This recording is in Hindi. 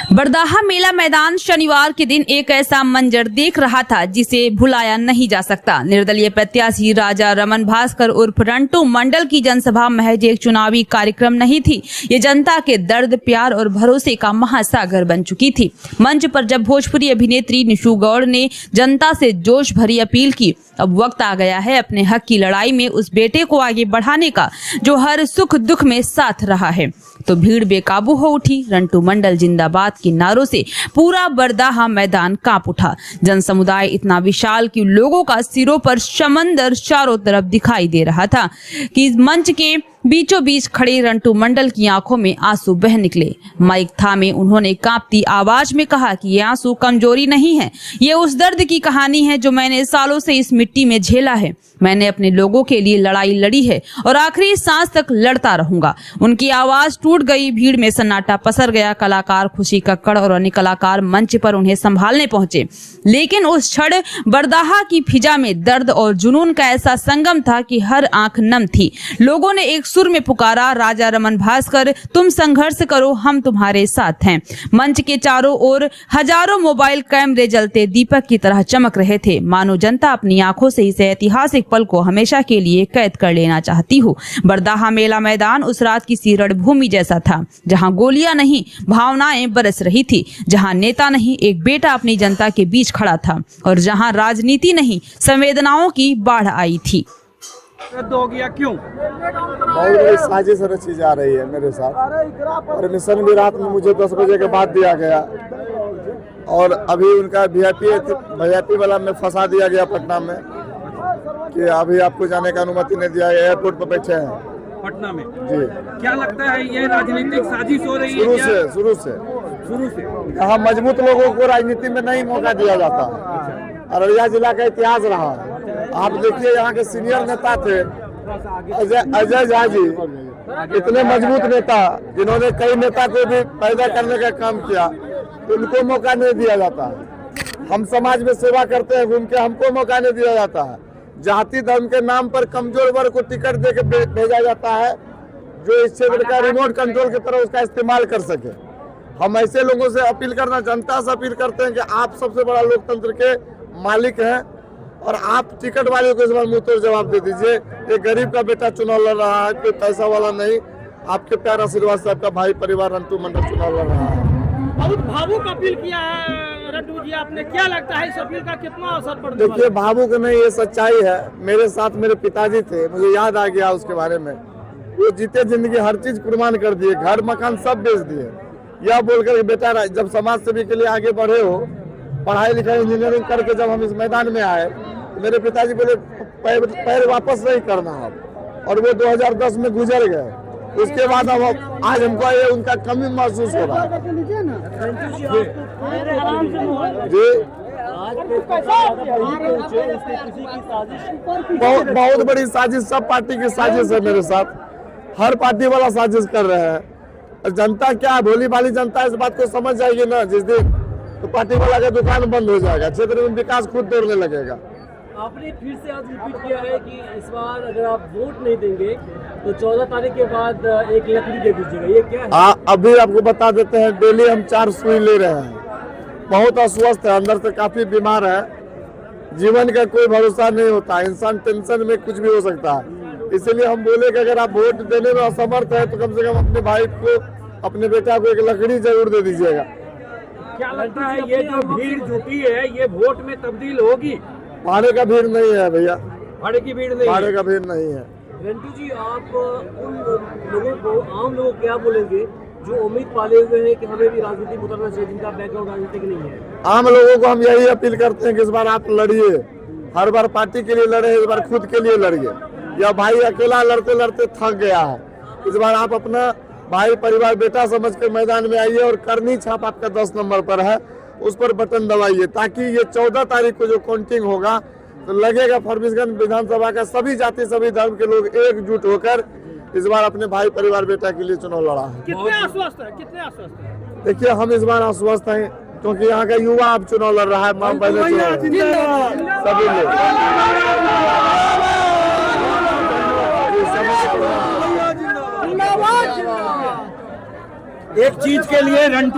बरदाहा मेला मैदान शनिवार के दिन एक ऐसा मंजर देख रहा था जिसे भुलाया नहीं जा सकता। निर्दलीय प्रत्याशी राजा रमन भास्कर उर्फ रंटू मंडल की जनसभा महज एक चुनावी कार्यक्रम नहीं थी। ये जनता के दर्द, प्यार और भरोसे का महासागर बन चुकी थी। मंच पर जब भोजपुरी अभिनेत्री निशु गौड़ ने जनता से जोश भरी अपील की, अब वक्त आ गया है अपने हक की लड़ाई में उस बेटे को आगे बढ़ाने का जो हर सुख दुख में साथ रहा है, तो भीड़ बेकाबू हो उठी। रंटू मंडल जिंदाबाद के नारों से पूरा बरदाहा मैदान कांप उठा। जन समुदाय इतना विशाल कि लोगों का सिरों पर समंदर चारों तरफ दिखाई दे रहा था कि मंच के बीचों बीच खड़े रंटू मंडल की आंखों में आंसू बह निकले। माइक थामे उन्होंने कांपती आवाज में कहा कि ये आंसू कमजोरी नहीं है, ये उस दर्द की कहानी है जो मैंने सालों से इस मिट्टी में झेला है। मैंने अपने लोगों के लिए लड़ाई लड़ी है और आखिरी सांस तक लड़ता रहूंगा। उनकी आवाज टूट गई, भीड़ में सन्नाटा पसर गया। कलाकार खुशी कक्कड़ और अन्य कलाकार मंच पर उन्हें संभालने पहुंचे, लेकिन उस क्षण बरदाहा की फिजा में दर्द और जुनून का ऐसा संगम था कि हर आंख नम थी। लोगों ने एक सुर में पुकारा, राजा रमन भास्कर, तुम संघर्ष करो, हम तुम्हारे साथ हैं। मंच के चारों ओर हजारों मोबाइल कैमरे जलते दीपक की तरह चमक रहे थे, मानो जनता अपनी आंखों से इस ऐतिहासिक पल को हमेशा के लिए कैद कर लेना चाहती हो। बरदाहा मेला मैदान उस रात की रणभूमि जैसा था, जहां गोलियां नहीं भावनाएं बरस रही थी, जहां नेता नहीं एक बेटा अपनी जनता के बीच खड़ा था और जहां राजनीति नहीं संवेदनाओं की बाढ़ आई थी। रद्द हो गया क्यों? बहुत बड़ी साजिश रची जा रही है मेरे साथ। परमिशन भी रात में मुझे 10 बजे के बाद दिया गया और अभी उनका वीआईपी वाला में फंसा दिया गया पटना में कि अभी आपको जाने का अनुमति नहीं दिया। एयरपोर्ट पर बैठे हैं पटना में जी। क्या लगता है ये राजनीतिक साजिश हो रही है? शुरू से यहाँ मजबूत लोगों को राजनीति में नहीं मौका दिया जाता। अररिया जिला का इतिहास रहा है। आप देखिए यहाँ के सीनियर नेता थे अजय झा जी, इतने मजबूत नेता जिन्होंने कई नेता को भी पैदा करने का काम किया, उनको मौका नहीं दिया जाता। हम समाज में सेवा करते हैं, घूम के हमको मौका नहीं दिया जाता है। जाति धर्म के नाम पर कमजोर वर्ग को टिकट दे के भेजा जाता है जो इस क्षेत्र का रिमोट कंट्रोल की तरह उसका इस्तेमाल कर सके। हम ऐसे लोगों से अपील करना, जनता से अपील करते हैं कि आप सबसे बड़ा लोकतंत्र के मालिक हैं और आप टिकट वाले को इस बार मुंह तोड़ जवाब दे दीजिए। एक गरीब का बेटा चुनाव लड़ रहा है, कोई पैसा वाला नहीं। आपके प्यार आशीर्वाद से आपका भाई परिवार रंटू मंडल चुनाव लड़ रहा है। बहुत भावुक अपील किया है रंटू जी, आपने क्या लगता है इस अपील का कितना असर पड़ने वाला है? देखिए, भावुक नहीं, ये सच्चाई है। मेरे साथ मेरे पिताजी थे, मुझे याद आ गया उसके बारे में। वो जीते जिंदगी हर चीज कुर्बान कर दिए, घर मकान सब बेच दिए। यह बोलकर बेटा जब समाज सेवी के लिए आगे बढ़े हो, पढ़ाई लिखाई इंजीनियरिंग करके जब हम इस मैदान में आए, तो मेरे पिताजी बोले पैर वापस नहीं करना अब, और वो 2010 में गुजर गए। उसके बाद अब आज हमको ये उनका कमी महसूस हो रहा है जी। बहुत बड़ी साजिश, सब पार्टी की साजिश है मेरे साथ। हर पार्टी वाला साजिश कर रहे हैं। जनता क्या, भोली भाली जनता इस बात को समझ जाएगी ना जिस दिन, तो पार्टी वाला का दुकान बंद हो जाएगा, क्षेत्र में विकास खुद दौड़ने लगेगा। आपने फिर से आज रिपीट किया है कि इस बार अगर आप वोट नहीं देंगे तो 14 तारीख के बाद एक लकड़ी दे दीजिएगा, ये क्या है? अभी आपको बता देते हैं, डेली हम 4 सुई ले रहे हैं। बहुत अस्वस्थ है, अंदर से काफी बीमार है। जीवन का कोई भरोसा नहीं होता, इंसान टेंशन में कुछ भी हो सकता है। इसलिए हम बोले कि अगर आप वोट देने में असमर्थ है तो कम से कम अपने भाई को, अपने बेटा को एक लकड़ी जरूर दे दीजिएगा। क्या लगता है ये जो भीड़ जुटी है ये वोट में तब्दील होगी? भाड़े का भीड़ नहीं है भैया, भाड़े की भीड़ नहीं, भाड़े का भीड़ नहीं है। रंटू जी, आप उन लोगों को, आम लोगों को क्या बोलेंगे जो उम्मीद पाले हुए हैं कि हमें भी राजनीति में उतरना चाहिए, जिनका बैकग्राउंड राजनीतिक नहीं है? आम लोगों को हम यही अपील करते हैं कि इस बार आप लड़िए। हर बार पार्टी के लिए लड़े, इस बार खुद के लिए लड़िए। या भाई अकेला लड़ते लड़ते थक गया है, इस बार आप अपना भाई परिवार बेटा समझ कर मैदान में आइए और करनी छाप आपका 10 नंबर पर है, उस पर बटन दबाइए, ताकि ये 14 तारीख को जो काउंटिंग होगा तो लगेगा फरबिसगंज विधानसभा का सभी जाति सभी धर्म के लोग एकजुट होकर इस बार अपने भाई परिवार बेटा के लिए चुनाव लड़ा है। कितने आश्वस्त है? कितने आश्वस्त है? देखिए, हम इस बार आश्वस्त हैं क्योंकि यहाँ का युवा अब चुनाव लड़ रहा है। पहले सभी लोग एक चीज के लिए रंटू